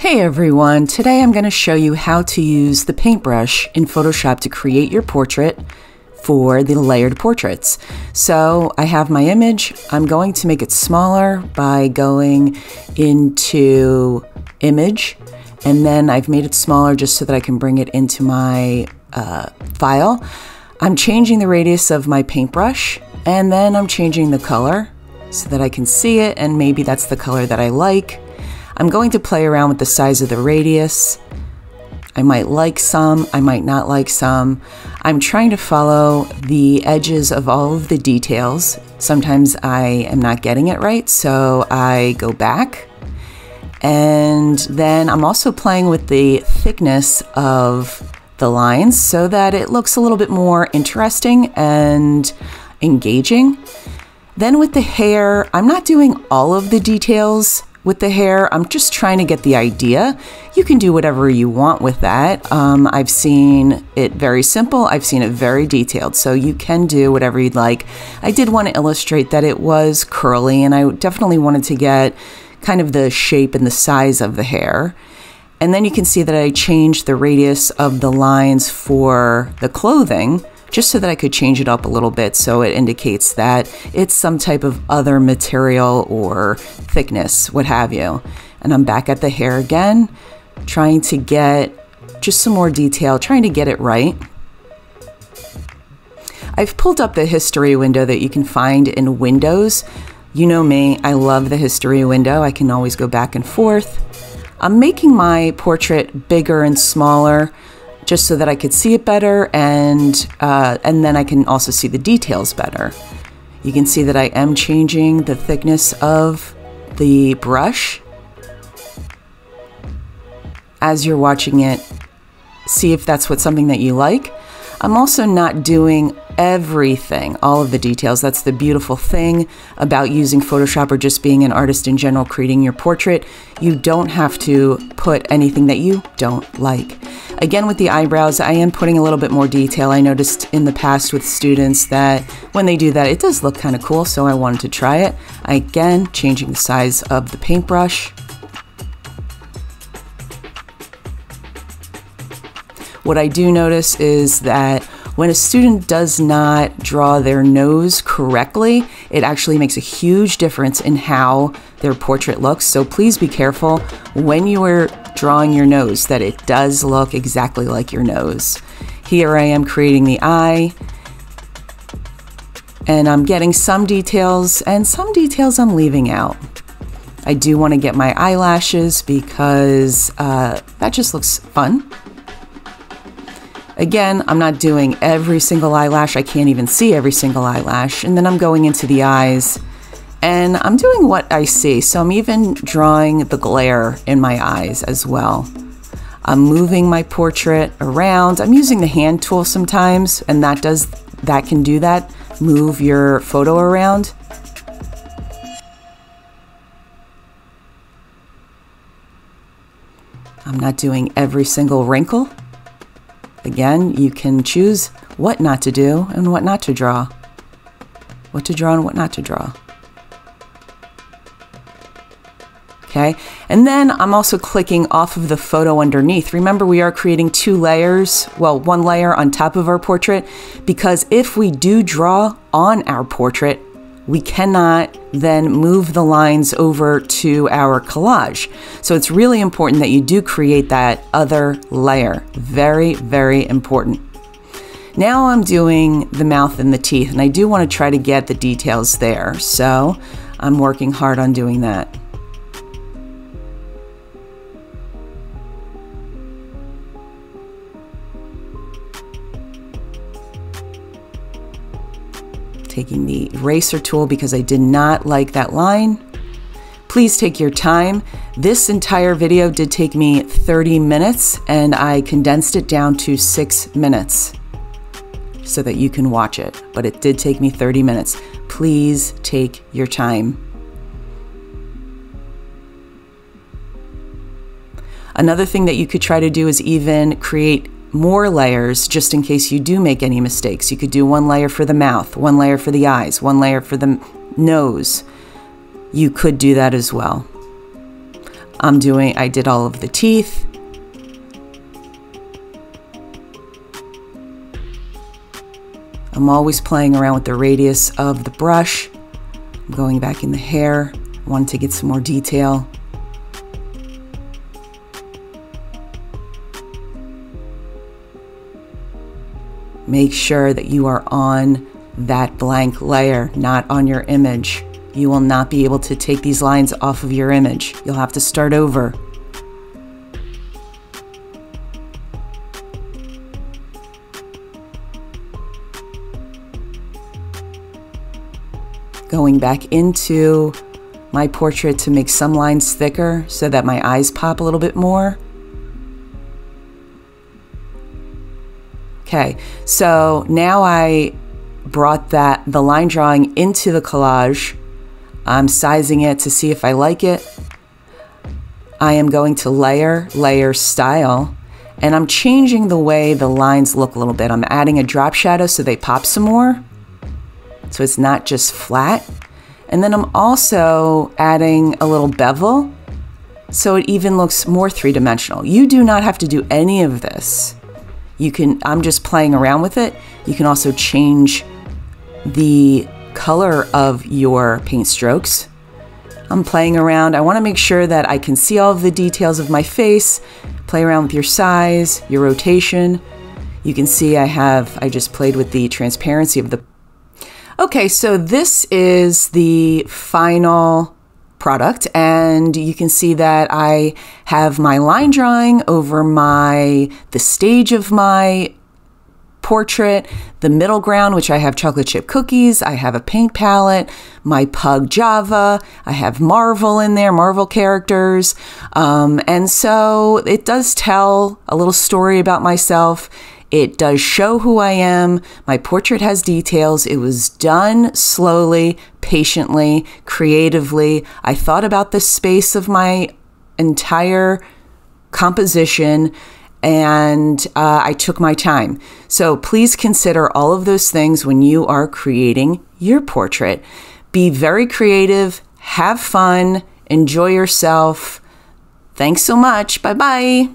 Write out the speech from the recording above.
Hey everyone, today I'm going to show you how to use the paintbrush in Photoshop to create your portrait for the layered portraits. So I have my image. I'm going to make it smaller by going into Image, and then I've made it smaller just so that I can bring it into my file. I'm changing the radius of my paintbrush, and then I'm changing the color so that I can see it, and maybe that's the color that I like. I'm going to play around with the size of the radius. I might like some, I might not like some. I'm trying to follow the edges of all of the details. Sometimes I am not getting it right, so I go back. And then I'm also playing with the thickness of the lines so that it looks a little bit more interesting and engaging. Then with the hair, I'm not doing all of the details with the hair. I'm just trying to get the idea. You can do whatever you want with that. I've seen it very simple. I've seen it very detailed. So you can do whatever you'd like. I did want to illustrate that it was curly, and I definitely wanted to get kind of the shape and the size of the hair. And then you can see that I changed the radius of the lines for the clothing, just so that I could change it up a little bit so it indicates that it's some type of other material or thickness, what have you. And I'm back at the hair again, trying to get just some more detail, trying to get it right. I've pulled up the history window that you can find in Windows. You know me, I love the history window. I can always go back and forth. I'm making my portrait bigger and smaller, just so that I could see it better, and then I can also see the details better. You can see that I am changing the thickness of the brush. As you're watching it, see if that's something that you like. I'm also not doing everything, all of the details. That's the beautiful thing about using Photoshop or just being an artist in general, creating your portrait. You don't have to put anything that you don't like. Again, with the eyebrows, I am putting a little bit more detail. I noticed in the past with students that when they do that, it does look kind of cool, so I wanted to try it. Again, changing the size of the paintbrush. What I do notice is that when a student does not draw their nose correctly, it actually makes a huge difference in how their portrait looks. So please be careful when you are drawing your nose that it does look exactly like your nose. Here I am creating the eye, and I'm getting some details, and some details I'm leaving out. I do want to get my eyelashes because that just looks fun. Again, I'm not doing every single eyelash. I can't even see every single eyelash. And then I'm going into the eyes, and I'm doing what I see. So I'm even drawing the glare in my eyes as well. I'm moving my portrait around. I'm using the hand tool sometimes, and that can do that. Move your photo around. I'm not doing every single wrinkle. Again, you can choose what not to do and what not to draw. What to draw and what not to draw. Okay, and then I'm also clicking off of the photo underneath. Remember, we are creating two layers, well, one layer on top of our portrait, because if we do draw on our portrait, we cannot then move the lines over to our collage. So it's really important that you do create that other layer. Very, very important. Now I'm doing the mouth and the teeth, and I do want to try to get the details there. So I'm working hard on doing that. Taking the eraser tool because I did not like that line. Please take your time. This entire video did take me 30 minutes, and I condensed it down to 6 minutes so that you can watch it, but it did take me 30 minutes. Please take your time. Another thing that you could try to do is even create more layers just in case you do make any mistakes. You could do one layer for the mouth, one layer for the eyes, one layer for the nose. You could do that as well. I did all of the teeth. I'm always playing around with the radius of the brush. I'm going back in the hair. I wanted to get some more detail. Make sure that you are on that blank layer, not on your image. You will not be able to take these lines off of your image. You'll have to start over. Going back into my portrait to make some lines thicker so that my eyes pop a little bit more. Okay, so now I brought the line drawing into the collage. I'm sizing it to see if I like it. I am going to layer style, and I'm changing the way the lines look a little bit. I'm adding a drop shadow so they pop some more, so it's not just flat. And then I'm also adding a little bevel so it even looks more three-dimensional. You do not have to do any of this. I'm just playing around with it. You can also change the color of your paint strokes. I'm playing around. I want to make sure that I can see all of the details of my face. Play around with your size, your rotation. You can see I just played with the transparency of the. Okay, so this is the final product, and you can see that I have my line drawing over the stage of my portrait, the middle ground, which I have chocolate chip cookies, I have a paint palette, my pug Java, I have Marvel in there, Marvel characters, and so it does tell a little story about myself. It does show who I am. My portrait has details. It was done slowly, patiently, creatively. I thought about the space of my entire composition, and I took my time. So please consider all of those things when you are creating your portrait. Be very creative, have fun, enjoy yourself. Thanks so much. Bye-bye.